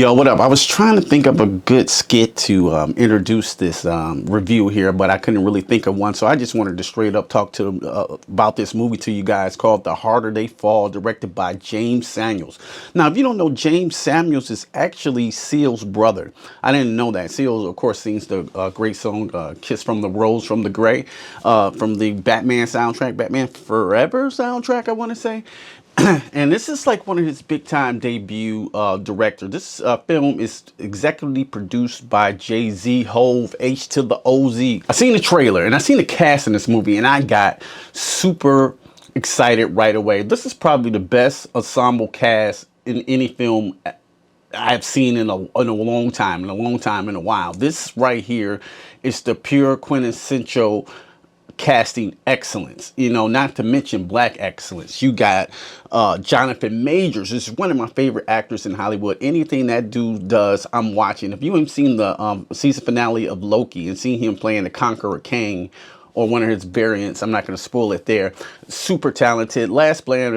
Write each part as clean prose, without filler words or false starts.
Yo, what up? I was trying to think of a good skit to introduce this review here, but I couldn't really think of one. So I just wanted to straight up talk to about this movie to you guys called The Harder They Fall, directed by James Samuels. Now, if you don't know, James Samuels is actually Seal's brother. I didn't know that. Seal, of course, sings the great song Kiss from the Rose from the Gray from the Batman soundtrack, Batman Forever soundtrack, I want to say. And this is like one of his big time debut director. This film is executively produced by Jay-Z, Hove, H to the OZ. I seen the trailer and I seen the cast in this movie and I got super excited right away. This is probably the best ensemble cast in any film I've seen in a long time, in a while. This right here is the pure quintessential casting excellence, you know, not to mention black excellence. You got Jonathan Majors. This is one of my favorite actors in Hollywood. Anything that dude does, I'm watching. If you haven't seen the season finale of Loki and seen him playing the Conqueror Kang or one of his variants, I'm not going to spoil it there. Super talented. Last black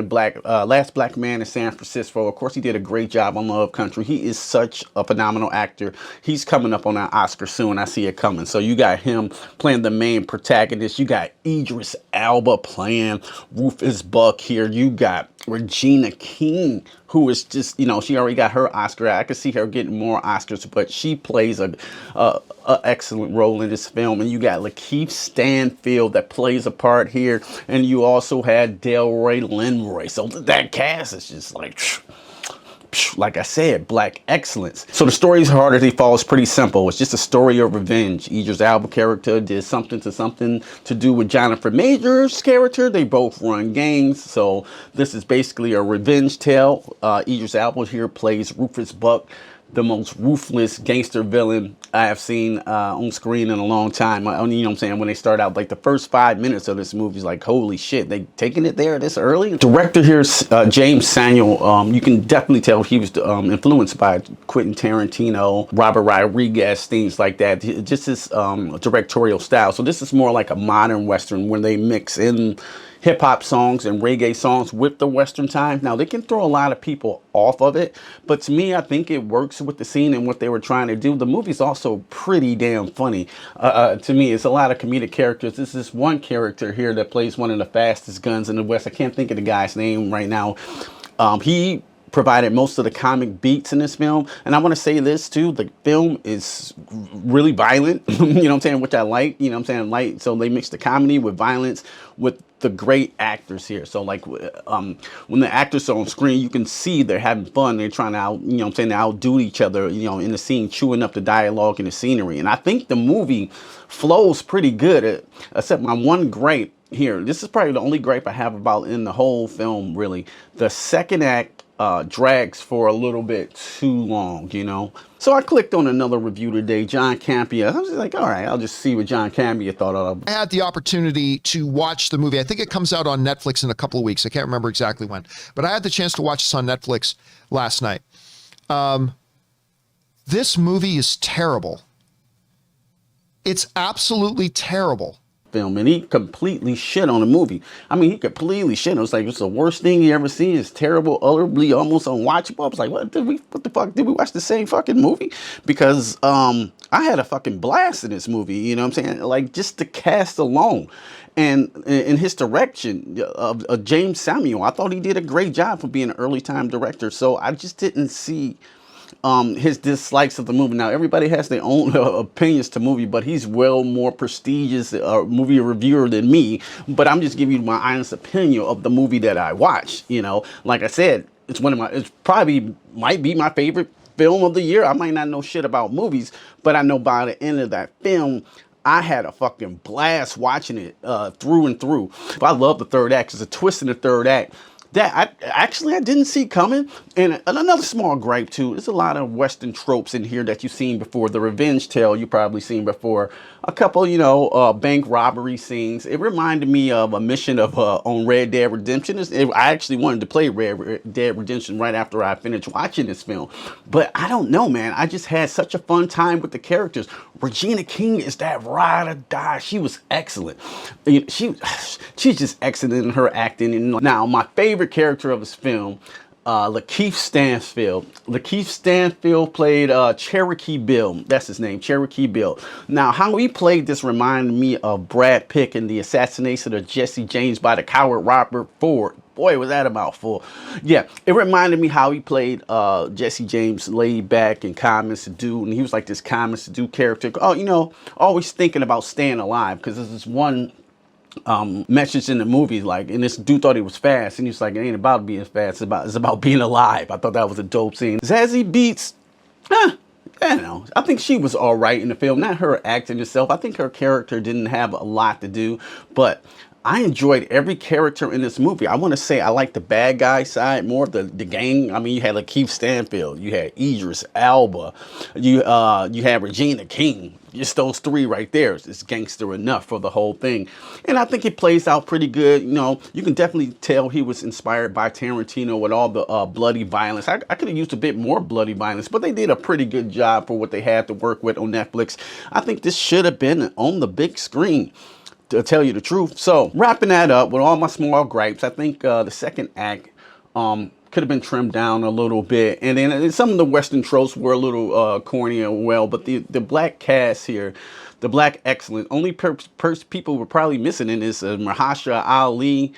man in San Francisco. Of course, he did a great job on Love Country. He is such a phenomenal actor. He's coming up on an Oscar soon. I see it coming. So you got him playing the main protagonist. You got Idris Elba playing Rufus Buck here. You got Regina King, who is just, you know, she already got her Oscar. I could see her getting more Oscars, but she plays a excellent role in this film. And you got Lakeith Stanfield that plays a part here, and you also had Delroy Linroy. So that cast is just like I said, black excellence. So the story's Harder They Fall is pretty simple. It's just a story of revenge. Idris Elba character did something to do with Jonathan Majors' character. They both run gangs. So this is basically a revenge tale. Idris Elba here plays Rufus Buck, the most ruthless gangster villain I have seen on screen in a long time. You know what I'm saying? When they start out, like the first 5 minutes of this movie is like, holy shit, they taking it there this early? Director here is James Samuel. You can definitely tell he was influenced by Quentin Tarantino, Robert Rodriguez, things like that. Just his directorial style. So this is more like a modern Western when they mix in hip-hop songs and reggae songs with the Western time. Now, they can throw a lot of people off of it, but to me, I think it works with the scene and what they were trying to do. The movie's also pretty damn funny. To me, it's a lot of comedic characters. This is one character here that plays one of the fastest guns in the West. I can't think of the guy's name right now. He provided most of the comic beats in this film. And I want to say this too, the film is really violent, you know what I'm saying, which I like, you know what I'm saying, so they mix the comedy with violence with the great actors here. So like when the actors are on screen, you can see they're having fun. They're trying to outdo each other, you know, in the scene, chewing up the dialogue and the scenery. And I think the movie flows pretty good, except my one gripe here. This is probably the only gripe I have about in the whole film, really. The second act drags for a little bit too long, you know. So I clicked on another review today, John Campea. I was just like, all right, I'll just see what John Campea thought of it. I had the opportunity to watch the movie. I think it comes out on Netflix in a couple of weeks. I can't remember exactly when, but I had the chance to watch this on Netflix last night. This movie is terrible. It's absolutely terrible. Film, and he completely shit on the movie. I mean, he completely shit. It was like, it's the worst thing you ever seen. It's terrible, utterly, almost unwatchable. I was like, what the fuck? Did we watch the same fucking movie? Because I had a fucking blast in this movie, you know what I'm saying? Like, just the cast alone. And in his direction of James Samuel, I thought he did a great job for being an early time director. So I just didn't see his dislikes of the movie. Now, everybody has their own opinions to movie, but he's well more prestigious movie reviewer than me. But I'm just giving you my honest opinion of the movie that I watched. You know, like I said, it's probably might be my favorite film of the year. I might not know shit about movies, but I know by the end of that film, I had a fucking blast watching it through and through. I love the third act. There's a twist in the third act that I didn't see coming. And another small gripe too, there's a lot of Western tropes in here that you've seen before. The revenge tale you probably seen before. A couple, you know, bank robbery scenes. It reminded me of a mission of on Red Dead Redemption. I actually wanted to play Red Dead Redemption right after I finished watching this film. But I don't know, man. I just had such a fun time with the characters. Regina King is that ride or die. She was excellent. She's just excellent in her acting. And now, my favorite character of this film Lakeith Stanfield. Lakeith Stanfield played Cherokee Bill. That's his name, Cherokee Bill. Now, how he played this reminded me of Brad Pitt in the assassination of Jesse James by the coward Robert Ford. Boy, was that a mouthful. Yeah, it reminded me how he played Jesse James, laid back and calm and subdued. And he was like this calm and subdued character. Oh, you know, always thinking about staying alive, because there's this one message in the movie, like, and this dude thought he was fast, and he's like, it ain't about being fast, it's about being alive. I thought that was a dope scene. Zazie Beetz, I don't know. I think she was all right in the film. Not her acting herself. I think her character didn't have a lot to do, but I enjoyed every character in this movie. I want to say I like the bad guy side more, the gang. I mean, you had Lakeith Stanfield, you had Idris Elba, you had Regina King. Just those three right there. It's gangster enough for the whole thing. And I think it plays out pretty good. You know, you can definitely tell he was inspired by Tarantino with all the bloody violence. I could have used a bit more bloody violence, but they did a pretty good job for what they had to work with on Netflix. I think this should have been on the big screen, to tell you the truth. So wrapping that up with all my small gripes, I think the second act could have been trimmed down a little bit, and then some of the Western tropes were a little corny as well. But the black cast here, the black excellence, only people were probably missing in this Mahershala Ali.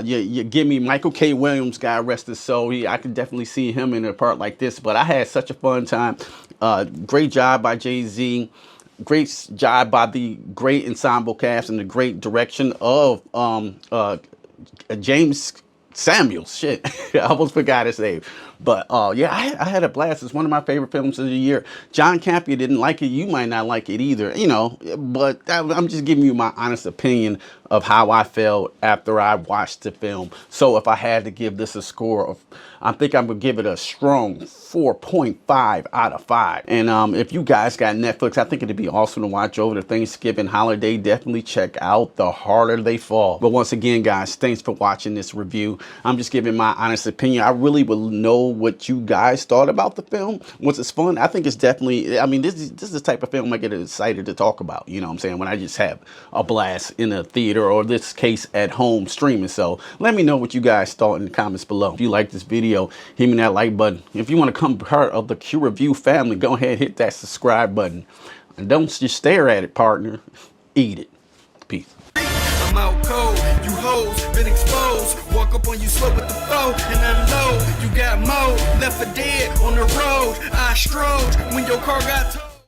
You give me Michael K. Williams, God rest his soul. I could definitely see him in a part like this. But I had such a fun time. Great job by Jay-Z. Great job by the great ensemble cast and the great direction of James Samuels. Shit, I almost forgot his name. But yeah, I had a blast. It's one of my favorite films of the year. John Campea didn't like it. You might not like it either, you know, but I'm just giving you my honest opinion of how I felt after I watched the film. So if I had to give this a score of, I think I'm gonna give it a strong 4.5 out of 5. And if you guys got Netflix, I think it'd be awesome to watch over the Thanksgiving holiday. Definitely check out The Harder They Fall. But once again, guys, thanks for watching this review. I'm just giving my honest opinion. I really would know what you guys thought about the film. Was it fun? I think it's definitely, I mean, this is the type of film I get excited to talk about, you know what I'm saying, when I just have a blast in a theater, or this case at home streaming. So let me know what you guys thought in the comments below. If you like this video, hit me that like button. If you want to become part of the Q Review family, go ahead, hit that subscribe button. And don't just stare at it, partner. Eat it. Peace. I'm out cold, you hoes been exposed. Walk up on you slow with the foe, and I know you got more left for dead on the road. I strode when your car got